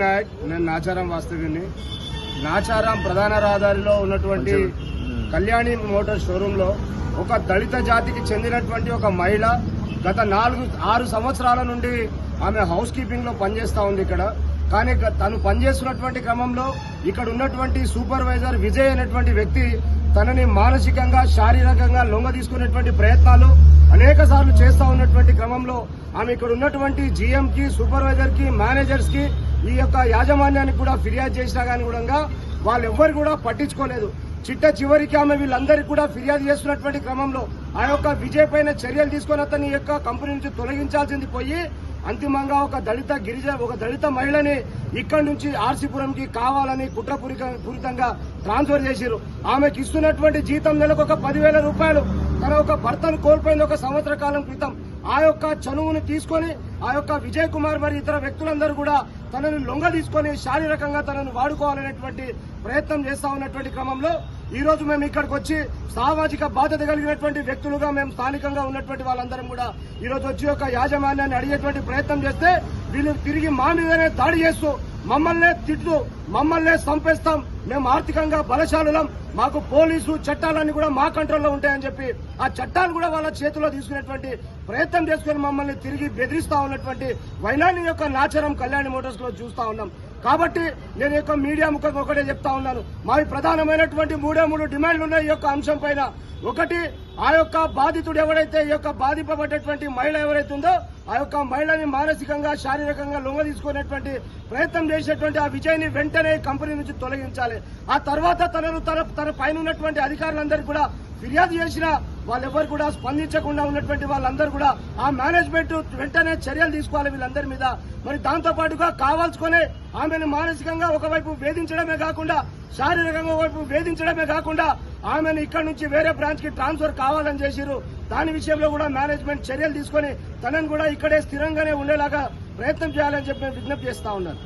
నాయక్, నేను నాచారం వాస్తవ్యుని. నాచారం ప్రధాన రహదారిలో ఉన్నటువంటి కళ్యాణి మోటార్ షోరూమ్ లో ఒక దళిత జాతికి చెందినటువంటి ఒక మహిళ గత 4-6 సంవత్సరాల నుండి ఆమె హౌస్ కీపింగ్ లో పనిచేస్తా ఉంది ఇక్కడ. కానీ తను పనిచేస్తున్నటువంటి క్రమంలో ఇక్కడ ఉన్నటువంటి సూపర్వైజర్ విజయ్ అనేటువంటి వ్యక్తి తనని మానసికంగా శారీరకంగా లొంగ తీసుకునేటువంటి ప్రయత్నాలు అనేక సార్లు చేస్తా ఉన్నటువంటి క్రమంలో ఆమె ఇక్కడ ఉన్నటువంటి జీఎం కి, సూపర్వైజర్ కి, మేనేజర్స్ కి, ఈ యొక్క యాజమాన్యానికి కూడా ఫిర్యాదు చేసినా కానీ కూడా వాళ్ళెవ్వరు కూడా పట్టించుకోలేదు. చివరికి ఆమె వీళ్ళందరికీ కూడా ఫిర్యాదు చేస్తున్నటువంటి క్రమంలో ఆ యొక్క విజయ్ పైన చర్యలు తీసుకుని అతని యొక్క కంపెనీ నుంచి తొలగించాల్సింది పోయి అంతిమంగా ఒక దళిత మహిళని ఇక్కడి నుంచి ఆర్సీపురంకి కావాలని కుట్రపూరితంగా ట్రాన్స్ఫర్ చేశారు. ఆమెకి ఇస్తున్నటువంటి జీతం నెలకు ఒక 10,000 రూపాయలు. తన ఒక భర్తను కోల్పోయింది 1 సంవత్సర కాలం క్రితం. ఆ యొక్క చనువును తీసుకొని ఆ యొక్క విజయ్ కుమార్ మరి ఇతర వ్యక్తులందరూ కూడా తనను లొంగ తీసుకొని శారీరకంగా తనను వాడుకోవాలనేటువంటి ప్రయత్నం చేస్తా ఉన్నటువంటి క్రమంలో ఈ రోజు మేము ఇక్కడికి వచ్చి సామాజిక బాధ్యత కలిగినటువంటి వ్యక్తులుగా మేము స్థానికంగా ఉన్నటువంటి వాళ్ళందరం కూడా ఈ రోజు వచ్చి ఒక యాజమాన్యాన్ని అడిగేటువంటి ప్రయత్నం చేస్తే వీళ్ళు తిరిగి మా మీదనే దాడి చేస్తూ మమ్మల్నే తిట్టు, మమ్మల్నే చంపేస్తాం, మేము ఆర్థికంగా బలశాలులం, మాకు పోలీసు చట్టాలన్నీ కూడా మా కంట్రోల్లో ఉంటాయని చెప్పి ఆ చట్టాలు కూడా వాళ్ళ చేతిలో తీసుకునేటువంటి ప్రయత్నం చేసుకుని మమ్మల్ని తిరిగి బెదిరిస్తా ఉన్నటువంటి వైనాన్ని యొక్క నాచారం కళ్యాణి మోటార్స్ లో చూస్తా ఉన్నాం. కాబట్టి నేను యొక్క మీడియా ముఖంగా ఒకటే చెప్తా ఉన్నాను, మావి ప్రధానమైనటువంటి 3 డిమాండ్లు ఉన్నాయి ఈ యొక్క అంశం పైన. ఒకటి, ఆ యొక్క బాధితుడు ఎవరైతే ఈ యొక్క బాధింపబడ్డటువంటి మహిళ ఎవరైతే ఉందో ఆ యొక్క మహిళని మానసికంగా శారీరకంగా లొంగ తీసుకునేటువంటి ప్రయత్నం చేసేటువంటి ఆ విజయ్ని వెంటనే కంపెనీ నుంచి తొలగించాలి. ఆ తర్వాత తన పైన ఉన్నటువంటి అధికారులందరికీ కూడా ఫిర్యాదు చేసిన వాళ్ళెవరు కూడా స్పందించకుండా ఉన్నటువంటి వాళ్ళందరూ కూడా ఆ మేనేజ్మెంట్ వెంటనే చర్యలు తీసుకోవాలి వీళ్ళందరి మీద. మరి దాంతో పాటుగా కావాల్సుకునే ఆమెను మానసికంగా ఒకవైపు వేధించడమే కాకుండా శారీరకంగా ఒకవైపు వేధించడమే కాకుండా ఆమెను ఇక్కడి నుంచి వేరే బ్రాంచ్ కి ట్రాన్స్ఫర్ కావాలని చేసిరు. దాని విషయంలో కూడా మేనేజ్మెంట్ చర్యలు తీసుకుని తనను కూడా ఇక్కడే స్థిరంగానే ఉండేలాగా ప్రయత్నం చేయాలని చెప్పి విజ్ఞప్తి చేస్తా ఉన్నారు.